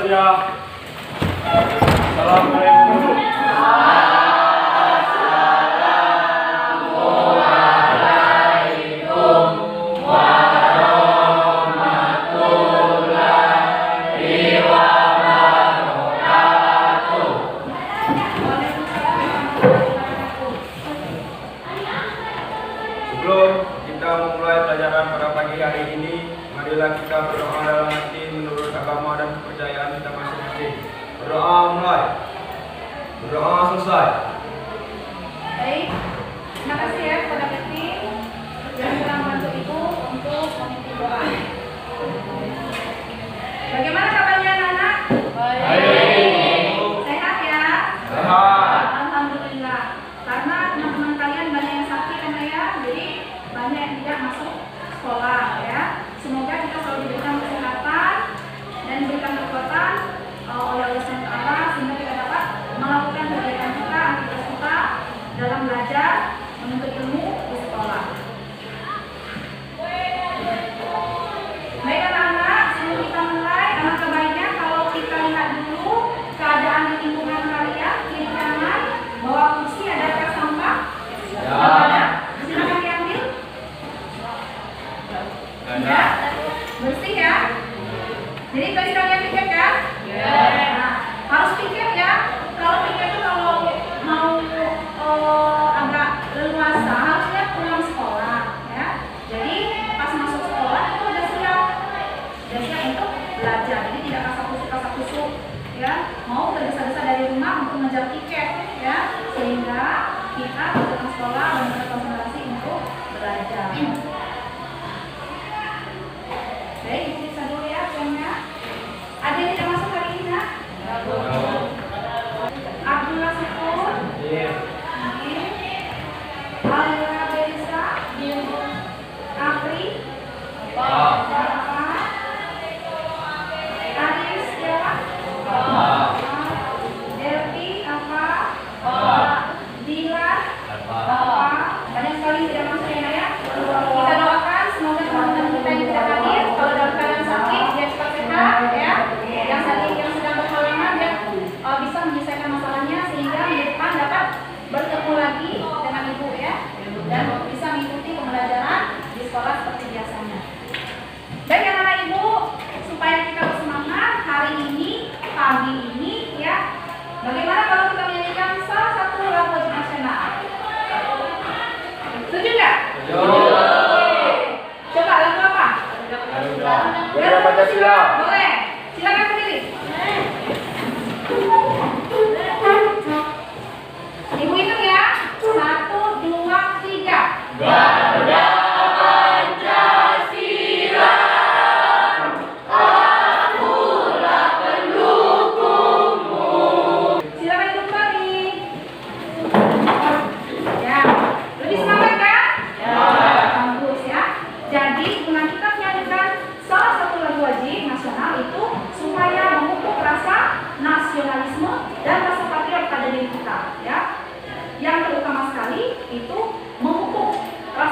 ya. Assalamualaikum. Sebelum kita memulai pelajaran pada pagi hari ini, marilah kita berdoa dalam hati menurut agama dan kepercayaan kita masing-masing. Berdoa mulai. Berdoa selesai. Baik, terima kasih ya kepada Keti yang telah membantu Ibu untuk memimpin doa. Bagaimana kabarnya anak-anak? Baik. Sehat ya? Sehat. Alhamdulillah. Karena teman-teman kalian banyak yang sakit kan ya, jadi banyak yang tidak masuk sekolah ya. Semoga kita selalu diberikan kesehatan dan diberikan kekuatan oleh Allah SWT sehingga kita dapat melakukan kegiatan kita, aktivitas kita dalam belajar menuntut ilmu di sekolah. Baik anak-anak, sebelum kita mulai, alangkah baiknya kalau kita lihat dulu keadaan di lingkungan kalian, kiri kanan, bawah kursi adakah sampah? Ya. Ada? Silakan diambil. Ada. Bersih ya. Jadi tadi kalian pikir kan? Ya. Nah, harus pikir ya. Kalau pikir itu kalau mau agak leluasa harusnya pulang sekolah ya. Jadi pas masuk sekolah itu udah siap untuk belajar. Jadi tidak kasak-kusuk ya. Mau tergesa-gesa dari rumah untuk mengejar tiket ya, sehingga kita datang sekolah dan berkonsentrasi untuk belajar. Baik, diperiksa dulu ya jamnya. Ada yang tidak masuk hari ini ya? Abdullah Syukur. Iya. Alira Belisa. Apri. Aris siapa? Delvi apa? Dilan. Banyak sekali tidak masuk ya. Kita doakan semoga teman-teman kita yang tidak hadir kalau dalam keadaan sakit dia cepat sehat ya. Yang sedang berhalangan dia bisa menyelesaikan masalahnya sehingga di depan dapat bertemu lagi dengan ibu ya dan bisa mengikuti pembelajaran di sekolah seperti biasanya. Baik anak-anak ibu, supaya kita bersemangat hari ini, pagi ini ya. Bagaimana kalau kita menyanyikan salah satu lagu wajib nasional? Setuju nggak? Coba lagu apa? Garuda Pancasila. Boleh. Silakan berdiri. Ibu hitung ya. 1, 2, 3. Garuda Pancasila. Akulah pendukungmu. Silakan ibu kembali. Ya. Lebih semangat kan? Ya. Bagus ya. Jadi dengan kita menyanyikan salah satu lagu wajib nasional itu supaya memupuk rasa nasionalisme dan rasa patriot pada diri kita ya. Yang terutama sekali itu memupuk rasa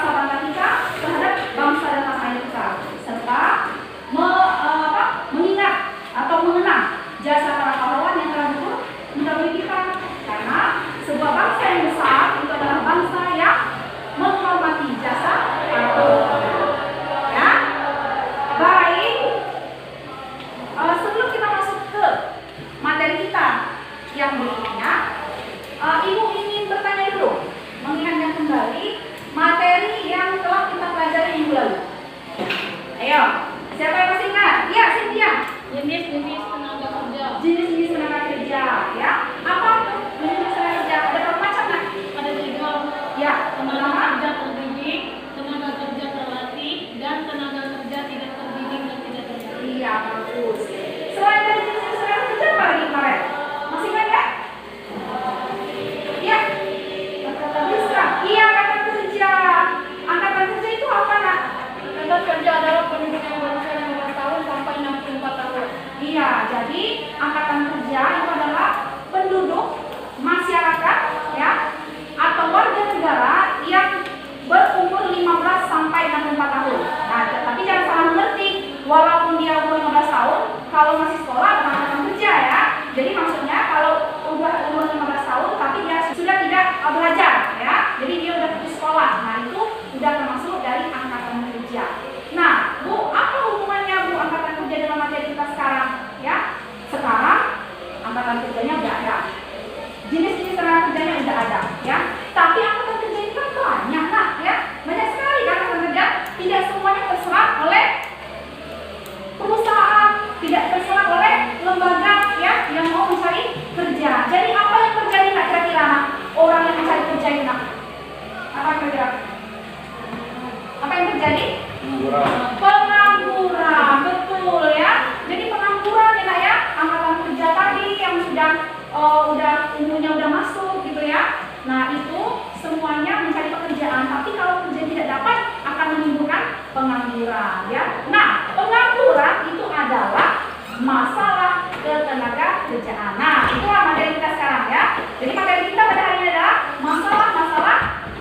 pengangguran ya. Nah, pengangguran itu adalah masalah ketenaga kerjaan. Nah, itulah materi kita sekarang ya. Jadi materi kita pada hari ini adalah masalah-masalah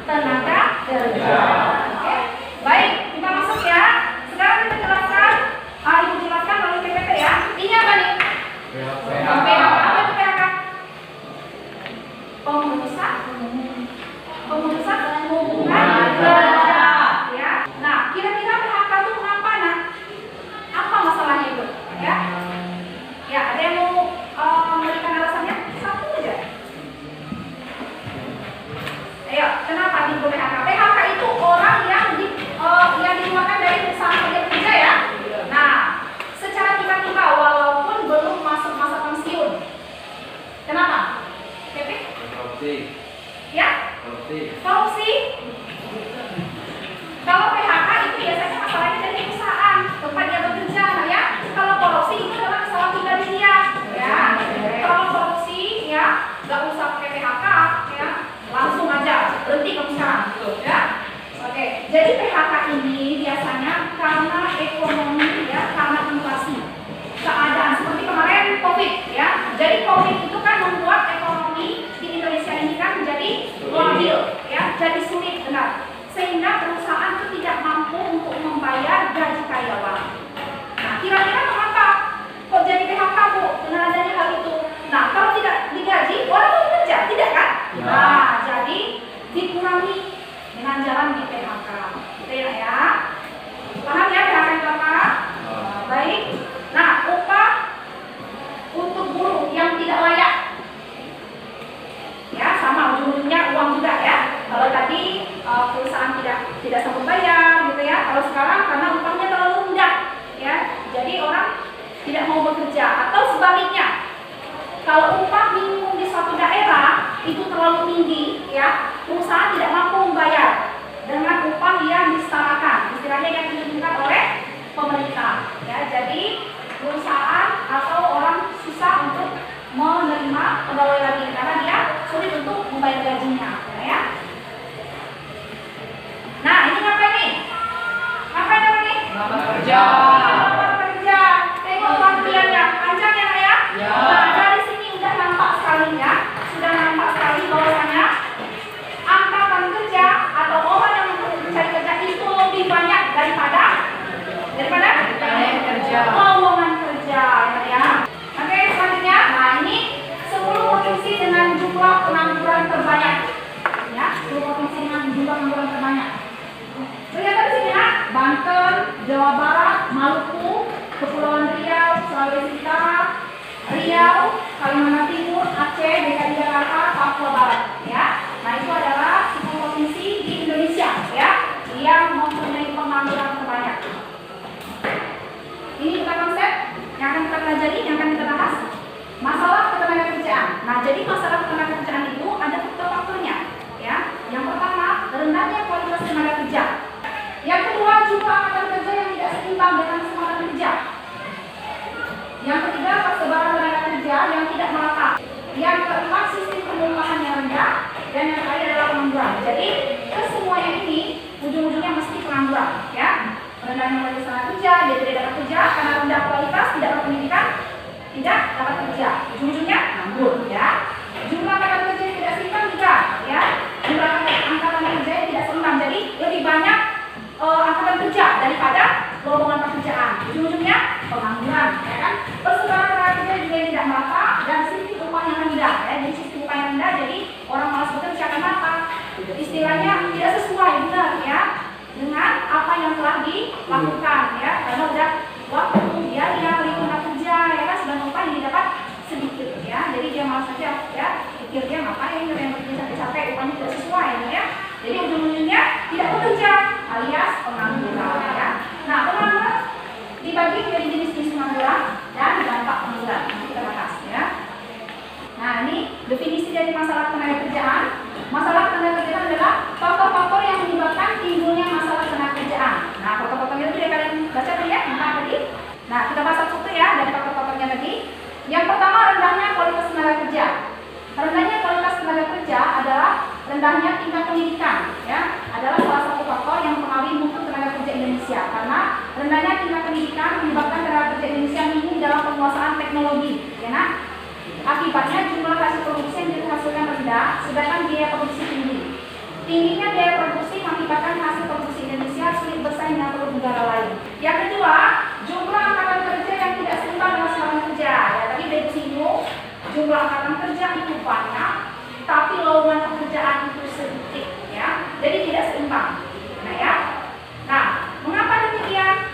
tenaga kerja. Oke. Baik, kita masuk ya. Sekarang kita jelaskan, Ibu jelaskan melalui PPT ya. Ini apa nih? PHK. Apa itu PHK? Pemutusan hubungan kerja ya. Nah, kira-kira PHK itu kenapa nah? Apa masalahnya itu? Ya. Ya, ada yang mau memberikan alasannya? Satu aja. Ayo, kenapa timbul PHK? PHK itu orang yang dikeluarkan dari perusahaan kerja ya. Nah, secara tiba-tiba walaupun belum masuk masa pensiun. Kenapa? Kevin? Ya? Korupsi. Kalau PHK itu biasanya masalahnya dari perusahaan tempat dia bekerja, nah ya. Kalau korupsi itu adalah kesalahan pribadi dia, ya. Kalau korupsi, ya, nggak usah pakai PHK, ya, langsung aja berhenti perusahaan, gitu, ya. Oke, jadi PHK ini biasanya karena ekonomi, ya, karena inflasi, keadaan seperti kemarin COVID, ya. Jadi COVID itu kan membuat ekonomi di Indonesia ini kan menjadi labil, ya, jadi sulit, benar. Sehingga perusahaan itu tidak mampu untuk membayar gaji karyawan. Nah, kira-kira mengapa kok jadi PHK, Bu? Dengan adanya hal itu. Nah, kalau tidak digaji, orang mau kerja, tidak kan? Ya. Nah, jadi dikurangi dengan jalan di PHK. Gitu ya. Paham ya PHK itu apa? Baik. Nah, upah untuk buruh yang tidak layak. Ya, sama ujung-ujungnya uang juga ya. Kalau tadi perusahaan tidak sanggup bayar gitu ya. Kalau sekarang karena upahnya terlalu rendah ya. Jadi orang tidak mau bekerja atau sebaliknya. Kalau upah minimum di suatu daerah itu terlalu tinggi ya, perusahaan tidak mampu membayar dengan upah yang disetarakan. Istilahnya yang ditentukan oleh pemerintah ya. Jadi perusahaan atau orang susah untuk menerima pegawai lagi karena dia sulit untuk membayar gajinya ya. Nah, ini ngapain nih? Ngapain apa nih? Lamar kerja. Lamar kerja. Tengok lampiannya, panjang ya Nak ya? Ya. Nah, dari sini udah nampak sekali ya. Sudah nampak sekali bahwasanya angkatan kerja atau orang yang mencari kerja itu lebih banyak daripada kerja. lowongan kerja ya. Oke, selanjutnya. Nah, ini 10 provinsi dengan jumlah pengangguran terbanyak. Ya, 10 provinsi dengan jumlah pengangguran terbanyak. Kelihatan di sini ya, Banten, Jawa Barat, Maluku, Kepulauan Riau, Sulawesi Utara, Riau, Kalimantan Timur, Aceh, DKI Jakarta, Papua Barat. Ya, nah itu adalah 10 provinsi di Indonesia ya yang mempunyai pengangguran terbanyak. Ini bukan konsep yang akan kita pelajari, yang akan kita bahas. Masalah ketenagakerjaan. Nah, jadi masalah ketenagakerjaan itu ada faktor-faktornya. Ya, yang pertama rendahnya kualitas tenaga kerja. Yang kedua jumlah angkatan kerja yang tidak seimbang dengan semangat kerja. Yang ketiga persebaran tenaga kerja yang tidak merata. Yang keempat sistem pengupahan yang rendah. Dan yang terakhir adalah pengangguran. Jadi kesemuanya ini ujung-ujungnya mesti pengangguran. Ya, rendahnya kualitas tenaga kerja, dia tidak dapat kerja karena rendah kualitas, tidak berpendidikan, tidak dapat kerja. Ujung-ujungnya nganggur. Ya, jumlah angkatan kerja yang tidak seimbang juga. Ya, jumlah angkatan kerja yang tidak seimbang. Jadi lebih banyak angkatan kerja daripada lowongan pekerjaan. Ujung-ujungnya pengangguran, ya kan? Persebaran tenaga kerja juga yang tidak merata dan sistem upah yang rendah. Ya, jadi sistem upah yang rendah, jadi orang malas bekerja kenapa? Istilahnya tidak sesuai benar ya dengan apa yang telah dilakukan ya, karena udah waktu biaya lingkungan kerja ya kan, sudah upah yang didapat sedikit ya, jadi dia malas saja ya, pikir dia ngapain yang bekerja capek-capek upahnya tidak sesuai ya, jadi ujung-ujungnya tidak bekerja alias pengangguran ya. Nah, pengangguran dibagi menjadi jenis-jenis pengangguran dan dampak pengangguran, nanti kita bahas ya. Nah, ini definisi dari masalah tenaga kerjaan. Masalah tenaga kerjaan adalah faktor-faktor yang menyebabkan timbulnya masalah tenaga kerjaan. Nah, faktor-faktornya itu kalian baca dulu ya, tadi. Nah, kita bahas satu ya dari faktor-faktornya tadi. Yang pertama, rendahnya kualitas tenaga kerja. Rendahnya kualitas tenaga kerja adalah rendahnya tingkat pendidikan Akibatnya jumlah hasil produksi yang dihasilkan rendah, sedangkan biaya produksi tinggi. Tingginya biaya produksi mengakibatkan hasil produksi Indonesia sulit bersaing dengan produk negara lain. Yang kedua, jumlah angkatan kerja yang tidak seimbang dengan lapangan kerja. Ya, tadi sudah disinggung, jumlah angkatan kerja itu banyak, tapi lowongan pekerjaan itu sedikit, ya. Jadi tidak seimbang. Nah, ya. Nah, mengapa demikian?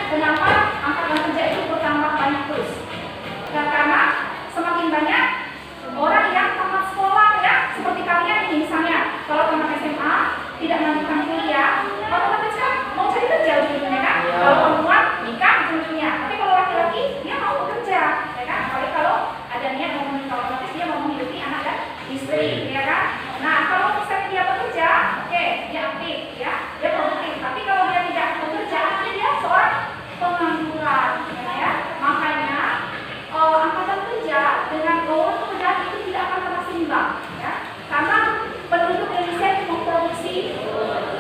Kenapa angkatan kerja itu bertambah banyak terus? Ya, karena semakin banyak orang yang tamat sekolah, ya, seperti kalian ini misalnya, kalau tamat SMA tidak melanjutkan kuliah, otomatis kan mau cari kerja ujungnya kan? Kalau perempuan nikah ujungnya, tapi kalau laki-laki dia mau bekerja, ya kan? Kalau ada niat mau menikah, otomatis dia mau menghidupi anak dan istri, ya kan? Nah, kalau misalnya dia bekerja, oke, dia aktif, ya, dia produktif. Tapi kalau dia tidak bekerja, artinya dia seorang pengangguran, ya. Makanya angkatan kerja dengan lowongan pekerjaan itu tidak akan pernah seimbang, ya. Karena penduduk Indonesia itu memproduksi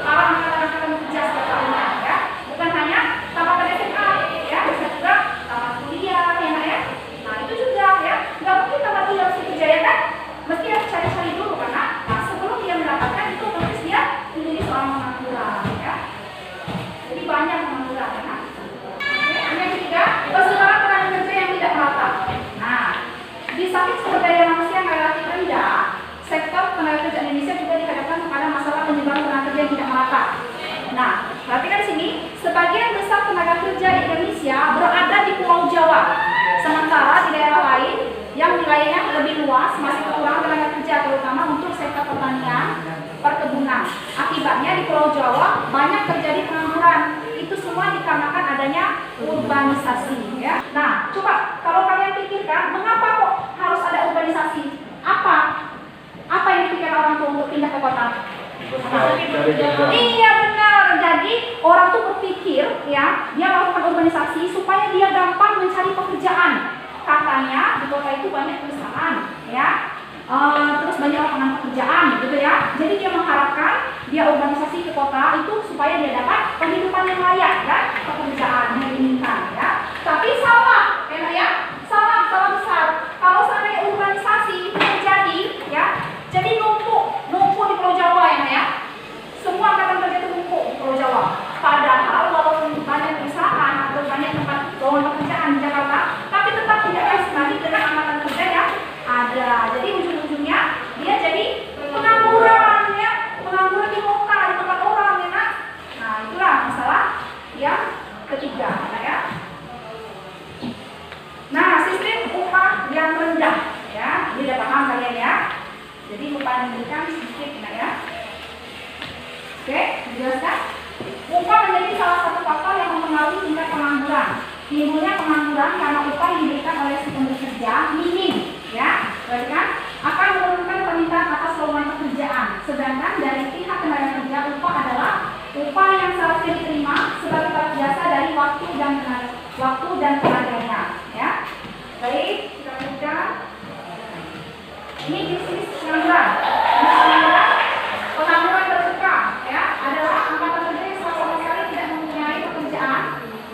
para angkatan kerja setiap tahunnya, ya. Bukan hanya tamat SMA, ya, bisa juga tamat kuliah, ya, ya. Nah, itu juga, ya. Nggak mungkin tamat kuliah harus kerja, ya kan? Mesti harus cari-cari dulu karena sebelum dia mendapatkan itu otomatis dia menjadi seorang pengangguran, ya. Jadi banyak pengangguran, ya. Yang ketiga, keseluruhan tenaga kerja yang tidak merata. Nah, di samping sumber daya manusia yang relatif rendah, sektor tenaga kerja Indonesia juga dihadapkan kepada masalah penyebaran tenaga kerja yang tidak merata. Nah, perhatikan di sini, sebagian besar tenaga kerja Indonesia berada di Pulau Jawa, sementara di daerah lain yang wilayahnya lebih luas masih kekurangan tenaga kerja, terutama untuk sektor pertanian, perkebunan. Akibatnya di Pulau Jawa banyak terjadi pengangguran. Itu semua dikarenakan adanya urbanisasi, ya. Nah, coba kalau kalian pikirkan, mengapa kok harus ada urbanisasi? Apa yang dipikirkan orang tua untuk pindah ke kota? Iya, benar. Jadi orang tuh berpikir, ya, dia melakukan urbanisasi supaya dia gampang mencari pekerjaan. Katanya di kota itu banyak perusahaan, ya. Terus banyak lapangan pekerjaan, gitu ya. Jadi dia mengharapkan dia urbanisasi ke kota itu supaya dia dapat penghidupan yang layak, ya, pekerjaan yang diinginkan, ya. Tapi salah, ya, salah besar. Kalau seandainya urbanisasi itu terjadi, ya, jadi numpuk di Pulau Jawa, ya. Semua angkatan kerja itu numpuk di Pulau Jawa. Padahal walaupun banyak perusahaan atau banyak tempat lowongan pekerjaan di Jakarta, tapi tetap tidak lagi dengan angkatan kerja yang ada. Jadi ujung-ujungnya dia jadi pengangguran, ya, pengangguran di kota, di tempat orang, ya. Nah, itulah masalah yang ketiga, ya. Nah, sistem upah yang rendah, ya, ini udah paham kalian, ya. Jadi upah yang diberikan sedikit, ya. Oke, dijelaskan. Upah menjadi salah satu faktor yang mempengaruhi tingkat pengangguran. Timbulnya pengangguran karena upah yang diberikan oleh si pemberi kerja minim, ya, berarti kan akan menurunkan permintaan atas lowongan pekerjaan. Sedangkan dari pihak tenaga kerja, upah adalah upah yang seharusnya diterima sebagai balas jasa dari waktu dan tenaganya, ya. Baik, kita lanjutkan. Ini bisnis pengangguran. Pengangguran terbuka, ya, adalah angkatan kerja yang sama sekali tidak mempunyai pekerjaan.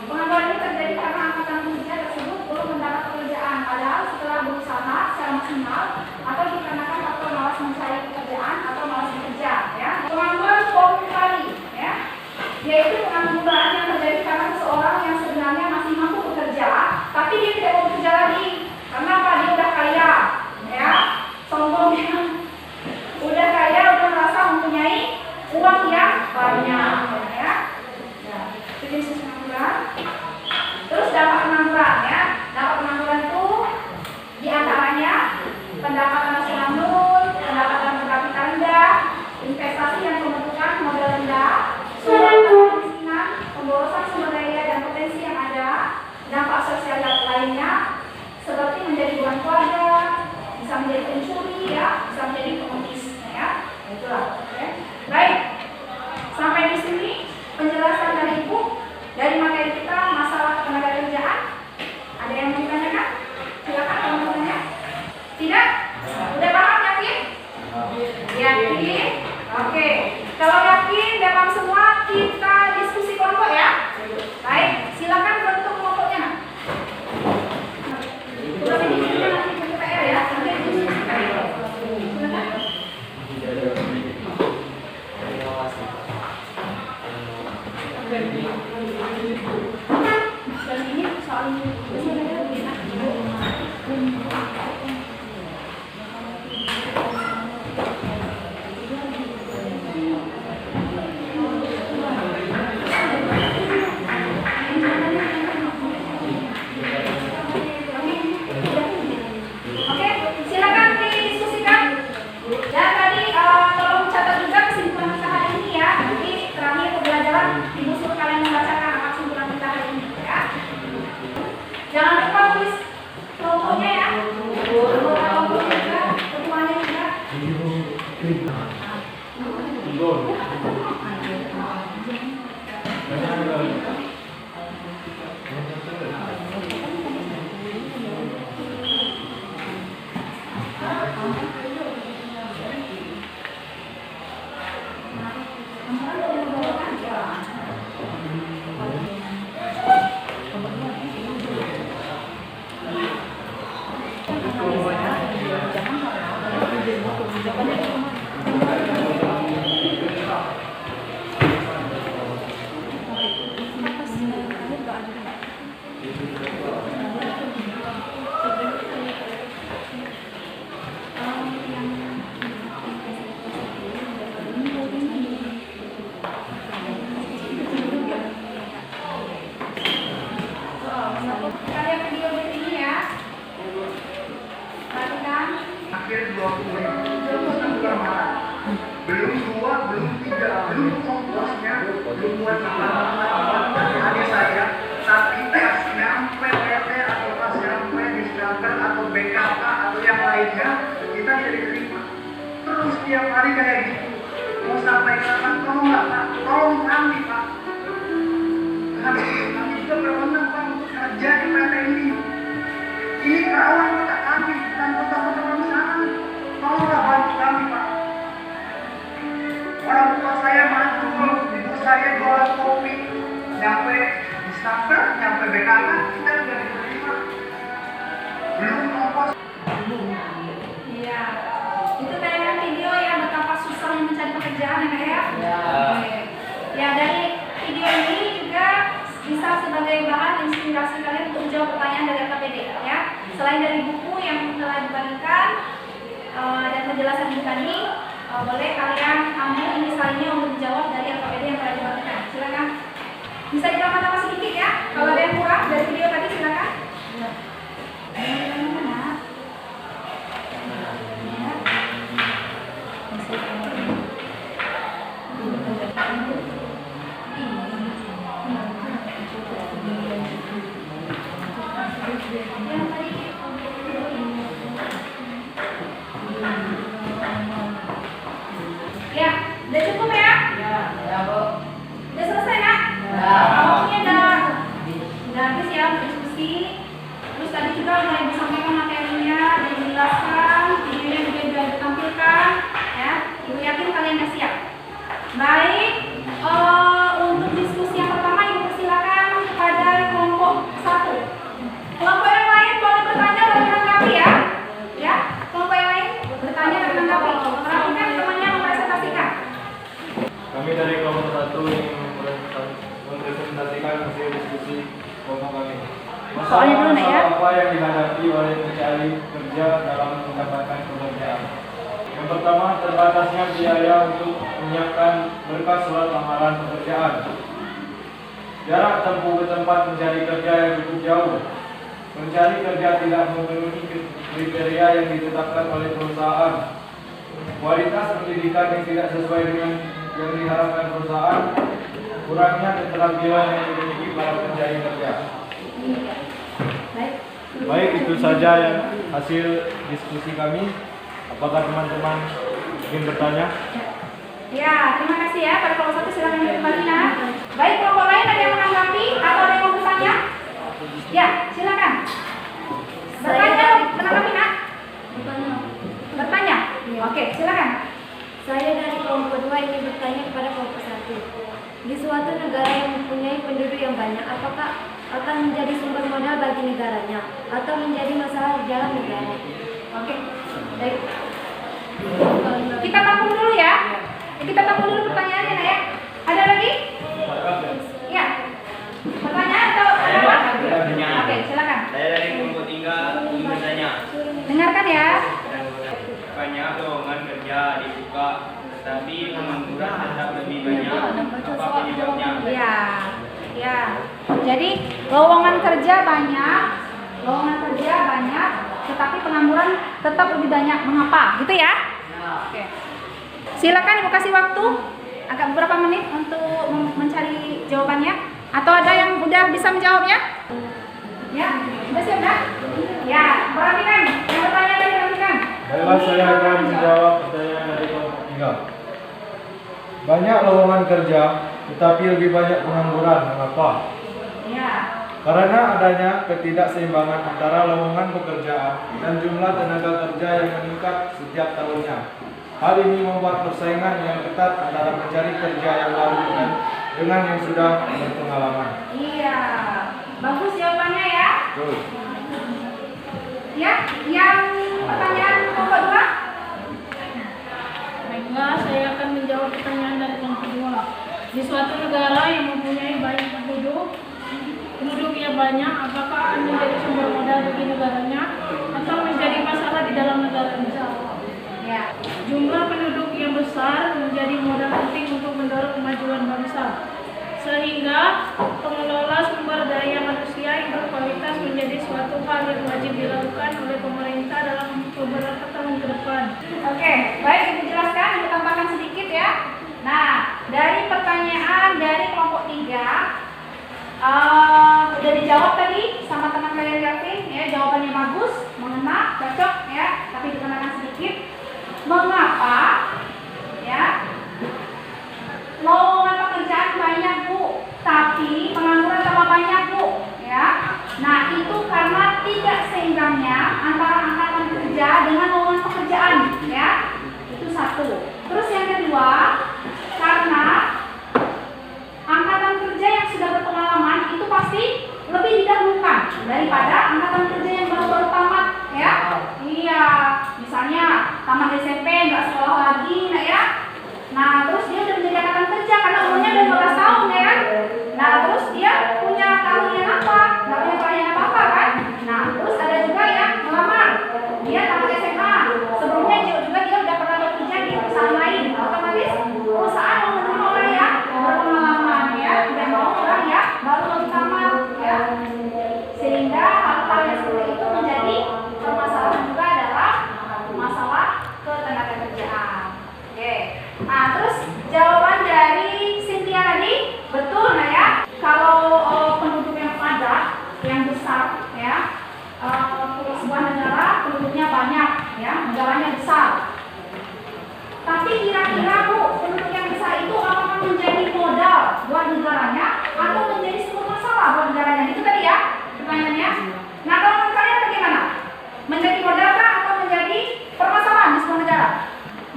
Pengangguran ini terjadi karena angkatan kerja tersebut belum mendapat pekerjaan, padahal setelah berusaha secara maksimal atau dikarenakan faktor malas mencari pekerjaan atau malas bekerja, ya. Pengangguran voluntari, ya, yaitu pengangguran yang terjadi karena seseorang yang sebenarnya masih mampu bekerja, tapi dia tidak mau bekerja lagi. Karena apa? Dia udah kaya, ya, sombongnya. Udah kaya, udah merasa mempunyai uang yang banyak, ya. Itu jenis pengangguran. Terus dampak pengangguran, ya. Dampak pengangguran itu diantaranya pendapatan nasional nol, pendapatan per kapita rendah, investasi yang pembentukan modal rendah, surat Dan ini soal Oke, silakan didiskusikan. Dan tadi tolong catat juga kesimpulan kita hari ini ya. Nanti terakhir pembelajaran ibu suruh kalian membacakan apa kesimpulan kita hari ini ya. Jangan lupa tulis kelompoknya ya. Anggota kelompok juga, ketuanya juga. Karya video ini ya. Perhatikan. Akhir 20.000 belum 2, belum 3, belum ongkosnya, belum buat tambahan adik saya, tapi pas nyampe PT atau pas nyampe diskanker atau BKK atau yang lainnya kita jadi terima. Terus tiap hari kayak gitu. Mau sampai kapan? Tolong nggak Pak? Tolong kami Pak. Kami juga berwenang Pak untuk kerja di PT ini. Ini kawan kota kami, bukan kota-kota bangsawan. Tolonglah bantu kami Pak. Orang tua saya mantul, ibu saya jualan kopi, nyampe di starter, nyampe BKK, kita udah diterima. Belum ongkos. Iya. Itu tayangan video ya betapa susahnya mencari pekerjaan ya Kak ya. Oke. Ya dari video ini juga bisa sebagai bahan inspirasi kalian untuk menjawab pertanyaan dari LKPD ya. Selain dari buku yang telah dibagikan dan penjelasan ibu tadi, boleh kalian ambil ini lainnya untuk menjawab dari LKPD yang telah dibagikan. Silakan. Bisa ditambah-tambah sedikit ya. Kalau ada yang kurang dari video tadi silakan. Ya, udah cukup ya? Udah selesai Kak? Waktunya udah habis ya untuk diskusi. Terus tadi juga udah ibu sampaikan materinya dan dijelaskan, videonya juga sudah ditampilkan ya. Ibu yakin kalian udah siap. Baik, untuk diskusi yang pertama ibu persilakan kepada kelompok 1. Kelompok yang lain boleh bertanya dan menanggapi ya. Ya, kelompok yang lain bertanya dan menanggapi. Perhatikan temannya mempresentasikan. Kami dari kelompok 1 ingin mempresentasikan hasil diskusi kelompok kami. Soalnya dulu, Nek, ya. Apa yang dihadapi oleh pencari kerja dalam mendapatkan pekerjaan? Yang pertama, terbatasnya biaya untuk menyiapkan berkas surat lamaran pekerjaan. Jarak tempuh ke tempat mencari kerja yang cukup jauh. Mencari kerja tidak memenuhi kriteria yang ditetapkan oleh perusahaan. Kualitas pendidikan yang tidak sesuai dengan yang diharapkan perusahaan. Kurangnya keterampilan yang dimiliki para pencari kerja. Baik, itu saja yang hasil diskusi kami. Apakah teman-teman ingin bertanya? Ya, terima kasih ya. Pada kelompok 1 silakan kembali nah. Baik, kelompok lain ada yang menanggapi atau ada yang mau bertanya? Ya, silakan. Bertanya, menanggapi nak? Bertanya? Oke, silakan. Saya dari kelompok 2 ingin bertanya kepada kelompok 1. Di suatu negara yang mempunyai penduduk yang banyak, apakah akan menjadi sumber modal bagi negaranya atau menjadi masalah di dalam negara? Oke, baik. Kita tampung dulu ya. Kita tampung dulu pertanyaannya ya. Ada lagi? Jadi lowongan kerja banyak, tetapi pengangguran tetap lebih banyak. Mengapa? Gitu ya? Oke. Silakan Ibu kasih waktu agak beberapa menit untuk mencari jawabannya. Atau ada yang udah bisa menjawabnya? Ya, sudah siap dah? Ya, perhatikan. Yang bertanya tadi perhatikan. Baiklah, saya akan menjawab pertanyaan dari kelompok 3. Banyak lowongan kerja, tetapi lebih banyak pengangguran. Mengapa? Ya. Karena adanya ketidakseimbangan antara lowongan pekerjaan dan jumlah tenaga kerja yang meningkat setiap tahunnya. Hal ini membuat persaingan yang ketat antara pencari kerja yang baru dengan yang sudah berpengalaman. Iya. Bagus jawabannya ya. Betul. Ya, yang pertanyaan kelompok 2. Baiklah, saya akan menjawab pertanyaan dari kelompok 2. Di suatu negara yang mempunyai banyak penduduknya banyak, apakah akan menjadi sumber modal bagi negaranya atau menjadi masalah di dalam negaranya? Ya. Jumlah penduduk yang besar menjadi modal penting untuk mendorong kemajuan bangsa, sehingga pengelola sumber daya manusia yang berkualitas menjadi suatu hal yang wajib dilakukan oleh pemerintah dalam beberapa tahun ke depan. Oke, baik Ibu jelaskan, Ibu tambahkan sedikit ya. Nah, dari pertanyaan dari kelompok 3 udah dijawab tadi sama teman kalian Yafin ya, jawabannya bagus, mengena, cocok ya, tapi dikenakan sedikit. Mengapa ya lowongan pekerjaan banyak Bu, tapi pengangguran tambah banyak Bu ya. Nah, itu karena tidak seimbangnya antara angkatan kerja dengan lowongan pekerjaan ya. Itu satu. Terus yang kedua, karena angkatan kerja yang sudah berpengalaman itu pasti lebih didahulukan daripada angkatan kerja yang baru-baru tamat ya. Iya, misalnya tamat SMP nggak sekolah lagi, nah ya. Nah, terus dia udah menjadi angkatan kerja karena umurnya udah 12 tahun ya kan. Nah, terus dia punya keahlian apa? Nggak punya keahlian apa-apa kan? Nah, terus ada juga yang melamar. Dia tamat SMA. Sebelumnya juga dia udah pernah bekerja di perusahaan lain. Otomatis perusahaan mau menerima orang yang berpengalaman ya, tidak mau orang yang baru tamat ya. Sehingga hal-hal yang seperti itu menjadi permasalahan juga adalah masalah ketenagakerjaan. Oke. Nah, terus jawaban dari Cynthia tadi betul nggak ya? Kalau penduduk yang padat, yang besar ya, sebuah negara penduduknya banyak ya, negaranya besar. Tapi kira-kira Bu, penduduk yang besar itu apakah menjadi modal buat negaranya atau menjadi sebuah masalah buat negaranya? Itu tadi ya pertanyaannya. Nah, kalau menurut kalian bagaimana? Menjadi modal kah atau menjadi permasalahan di sebuah negara?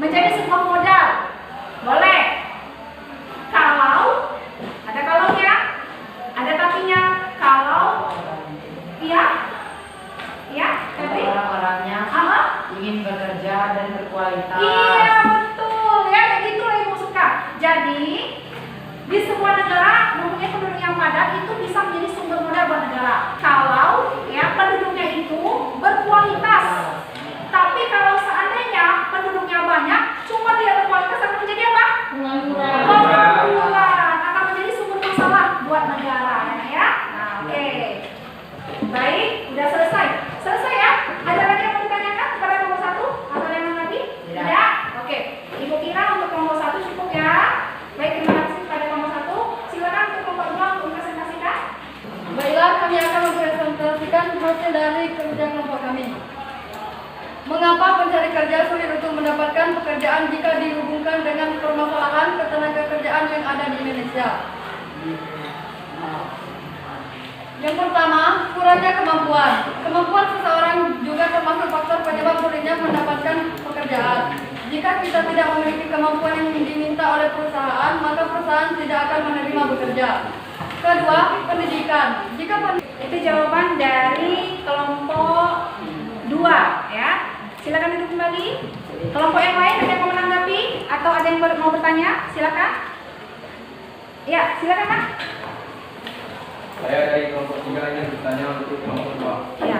Menjadi sebuah modal. Boleh. Kalau ada kalaunya, ada tapinya. Kalau iya, iya, Febri? Orang-orangnya ingin bekerja dan berkualitas. Iya betul ya, kayak gitu lah Ibu suka. Jadi di sebuah negara mempunyai penduduk yang padat itu bisa menjadi sumber modal buat negara. Kalau ya penduduknya itu berkualitas. Tapi kalau seandainya penduduknya banyak, cuma tidak berkualitas akan menjadi apa? Pengangguran. Akan menjadi sumber masalah buat negara ya. Nah, oke. Baik, udah selesai. Selesai ya? Ada lagi yang mau ditanyakan kepada kelompok 1 atau yang lagi? Tidak. Oke. Ibu kira untuk kelompok 1 cukup ya. Baik, terima kasih kepada kelompok 1. Silakan untuk kelompok 2 untuk presentasikan. Baiklah, kami akan mempresentasikan hasil dari kerja kelompok kami. Mengapa pencari kerja sulit untuk mendapatkan pekerjaan jika dihubungkan dengan permasalahan ketenagakerjaan yang ada di Indonesia? Yang pertama, kurangnya kemampuan. Kemampuan seseorang juga termasuk faktor penyebab sulitnya mendapatkan pekerjaan. Jika kita tidak memiliki kemampuan yang diminta oleh perusahaan, maka perusahaan tidak akan menerima bekerja. Kedua, pendidikan. Itu jawaban dari kelompok 2 ya. Silakan duduk kembali. Kelompok yang lain ada yang mau menanggapi atau ada yang mau bertanya? Silakan. Ya, silakan Pak. Saya dari kelompok 3 ingin bertanya untuk kelompok 2. Ya.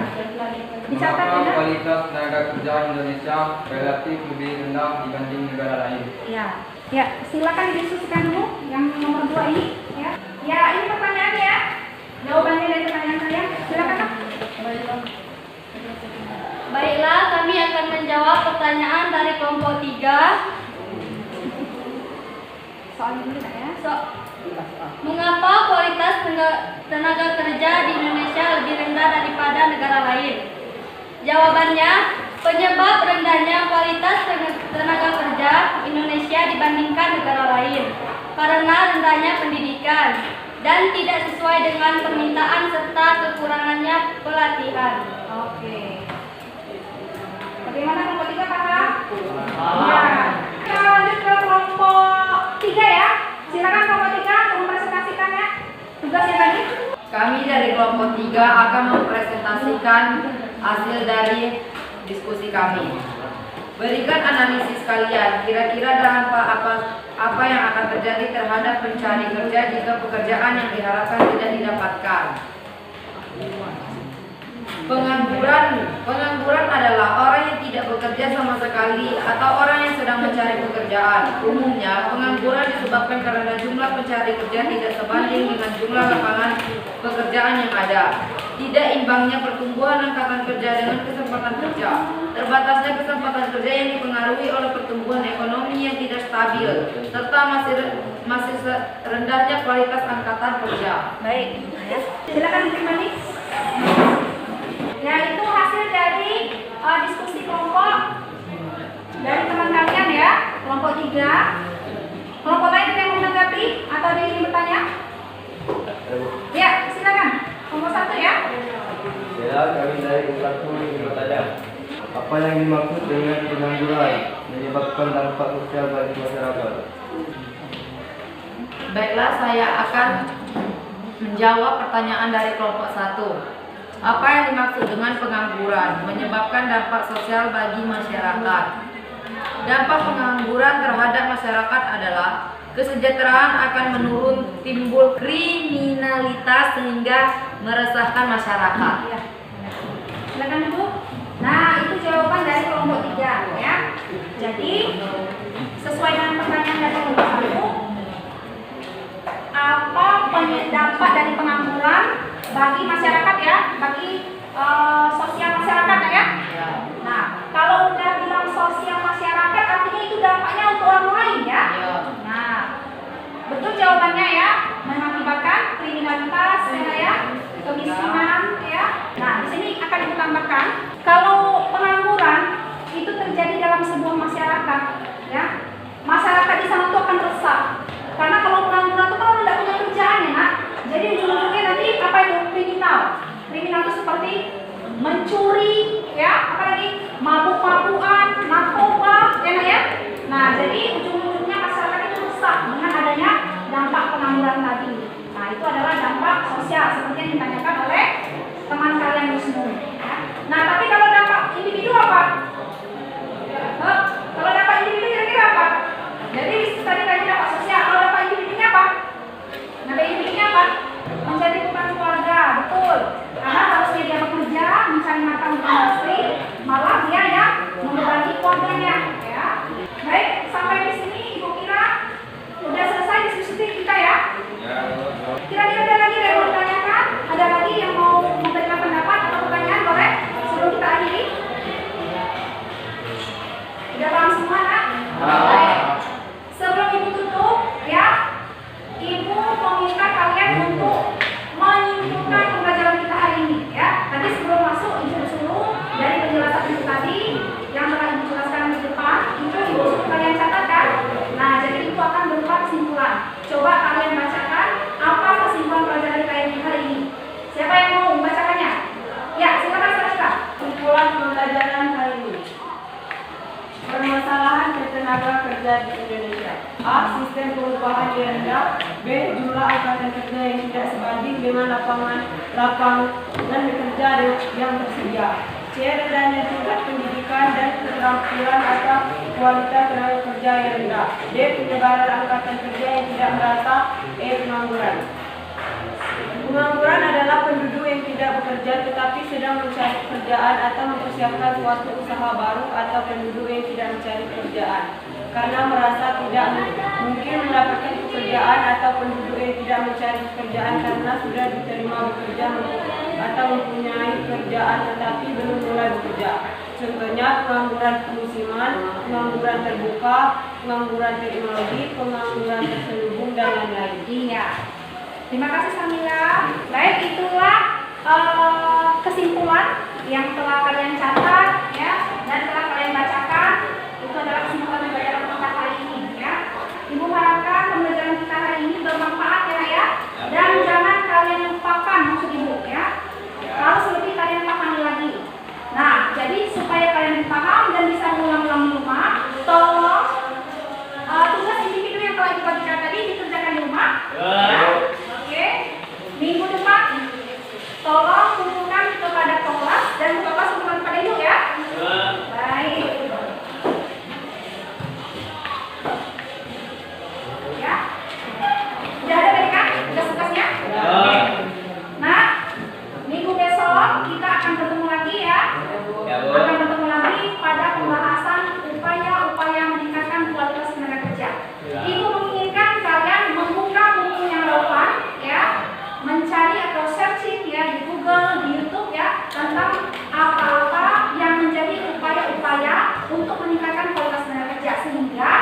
Dicatat Mengapa ya. kualitas tenaga kerja Indonesia relatif lebih rendah dibanding negara lain? Ya. Ya, silakan didiskusikan dulu yang nomor 2 ini ya. Ya, ini pertanyaannya ya. Jawabannya dari pertanyaan saya, silakan Kak. Baiklah, kami akan menjawab pertanyaan dari kelompok 3. Soalnya dulu Kak ya. Mengapa kualitas tenaga kerja di Indonesia lebih rendah daripada negara lain? Jawabannya, penyebab rendahnya kualitas tenaga kerja Indonesia dibandingkan negara lain karena rendahnya pendidikan dan tidak sesuai dengan permintaan serta kekurangannya pelatihan. Oke. Bagaimana kelompok 3 Kakak? Ya. Kita lanjut ke kelompok 3 ya. Silakan kelompok 3 untuk mempresentasikan ya. Tugasnya tadi. Kami dari kelompok 3 akan mempresentasikan hasil dari diskusi kami. Berikan analisis kalian, kira-kira dampak apa yang akan terjadi terhadap pencari kerja jika pekerjaan yang diharapkan tidak didapatkan. Pengangguran adalah orang yang tidak bekerja sama sekali atau orang yang sedang mencari pekerjaan. Umumnya, pengangguran disebabkan karena jumlah pencari kerja tidak sebanding dengan jumlah lapangan pekerjaan yang ada. Tidak imbangnya pertumbuhan angkatan kerja dengan kesempatan kerja. Terbatasnya kesempatan kerja yang dipengaruhi oleh pertumbuhan ekonomi yang tidak stabil, serta masih rendahnya kualitas angkatan kerja. Baik. Silakan dikembali. Ya, itu hasil dari diskusi kelompok dari teman kalian ya, kelompok 3. Kelompok lain yang mau menanggapi atau ada yang ingin bertanya? Ya, silakan. Kelompok 1 ya. Ya, kami dari kelompok 1 ingin bertanya. Apa yang dimaksud dengan pengangguran menyebabkan dampak sosial bagi masyarakat? Baiklah, saya akan menjawab pertanyaan dari kelompok 1. Apa yang dimaksud dengan pengangguran menyebabkan dampak sosial bagi masyarakat? Dampak pengangguran terhadap masyarakat adalah kesejahteraan akan menurun, timbul kriminalitas sehingga meresahkan masyarakat. Ya. Silakan Ibu. Nah, itu jawaban dari kelompok 3 ya. Jadi, sesuai dengan pertanyaan dari kelompok 1, apa dampak dari pengangguran bagi masyarakat ya, bagi sosial masyarakat ya. Nah, kalau udah bilang sosial masyarakat artinya itu dampaknya untuk orang lain ya. Nah, betul jawabannya ya, mengakibatkan kriminalitas ya, kemiskinan ya. Nah, di sini akan ditambahkan kalau pengangguran itu terjadi dalam sebuah masyarakat ya, masyarakat di sana tuh akan resah. Karena kalau pengangguran itu kan tidak punya kerjaan ya nak. Jadi ujung-ujungnya nanti apa itu kriminal? Kriminal itu seperti mencuri, ya, apalagi mabuk-mabukan, narkoba, ya nak ya. Nah, jadi ujung-ujungnya masyarakat itu rusak dengan adanya dampak pengangguran tadi. Nah, itu adalah dampak sosial seperti yang ditanyakan oleh teman kalian Wisnu. Ya. Nah, tapi kalau dampak individu apa? Kalau dampak individu kira-kira apa? Jadi tadi dampak sosial. Kalau dampak individunya apa? Dampak individunya apa? Menjadi bukan keluarga, betul. Karena harusnya dia bekerja, mencari makan untuk industri, malah dia yang membebani keluarganya. Ya. Baik, sampai di sini Ibu kira udah selesai diskusi kita ya. Kira-kira ada lagi yang mau ditanyakan? Ada lagi yang mau memberikan pendapat atau pertanyaan boleh sebelum kita akhiri? Udah paham semua nak? Baik. Sebelum Ibu tutup ya, Ibu meminta kalian untuk menyimpulkan pembelajaran kita hari ini ya. Tadi sebelum masuk Ibu suruh dari penjelasan itu tadi yang telah Ibu jelaskan di depan, itu Ibu suruh kalian catatkan. Nah, jadi itu akan berupa kesimpulan. Coba kalian bacakan apa kesimpulan pelajaran kita hari ini. Siapa yang mau membacakannya? Ya, silakan silakan. Kesimpulan pembelajaran hari ini. Permasalahan ketenaga kerja di Indonesia. A. Sistem perubahan yang rendah. B. Jumlah angkatan kerja yang tidak sebanding dengan lapangan kerja yang tersedia. C. Rendahnya tingkat pendidikan dan keterampilan atau kualitas tenaga kerja yang rendah. D. Penyebaran angkatan kerja yang tidak merata. E. Pengangguran. Pengangguran adalah penduduk yang tidak bekerja tetapi sedang mencari pekerjaan atau mempersiapkan suatu usaha baru, atau penduduk yang tidak mencari pekerjaan karena merasa tidak mungkin mendapatkan pekerjaan, atau penduduk yang tidak mencari pekerjaan karena sudah diterima bekerja atau mempunyai pekerjaan tetapi belum mulai bekerja. Contohnya pengangguran musiman, pengangguran terbuka, pengangguran teknologi, pengangguran terselubung, dan lain-lain. Iya. Terima kasih Samira. Baik, itulah kesimpulan yang telah kalian catat ya dan telah kalian bacakan. Itu adalah kesimpulan pembelajaran kita hari ini ya. Ibu harapkan pembelajaran kita hari ini bermanfaat ya. Dan jangan kalian lupakan maksud ibu ya. Harus lebih kalian pahami lagi. Nah, jadi supaya kalian paham dan bisa mengulang-ulang di rumah, tolong tugas individu yang telah kita bagikan tadi dikerjakan di rumah. Ya. Oke. Minggu depan tolong kumpulkan kepada kelas dan kelas kumpulkan kepada ibu ya. Baik. Ya. Sudah ada tadi kan tugas-tugasnya? Nah, minggu besok kita akan bertemu lagi ya. Akan bertemu lagi pada pembahasan upaya-upaya meningkatkan kualitas tenaga kerja. Ibu menginginkan kalian membuka buku yang relevan ya, mencari atau searching ya di Google, di YouTube ya tentang apa-apa yang menjadi upaya-upaya untuk meningkatkan kualitas tenaga kerja sehingga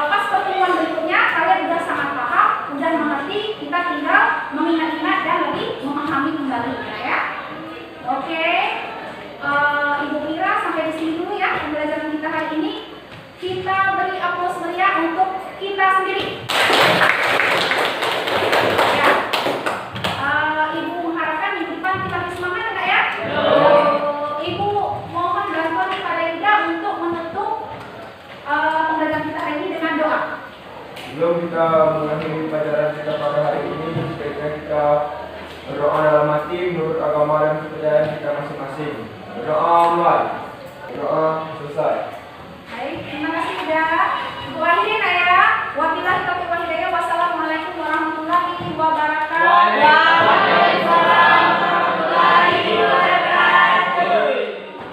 pas pertemuan berikutnya kalian sudah sangat paham, sudah mengerti, kita tinggal mengingat-ingat dan lebih memahami kembali ya. Oke. Ibu Mira sampai di sini dulu ya pembelajaran kita hari ini. Kita beri aplaus meriah untuk kita sendiri. Ya. Ibu mengharapkan minggu depan kita lebih semangat enggak ya? Ibu mohon bantuan kepada Ida untuk menutup pembelajaran kita hari ini dengan doa. Sebelum kita mengakhiri pelajaran kita pada hari ini, sebaiknya kita berdoa dalam hati menurut agama dan kepercayaan kita masing-masing. Berdoa mulai. Berdoa selesai. Baik, terima kasih Ida. Ibu akhiri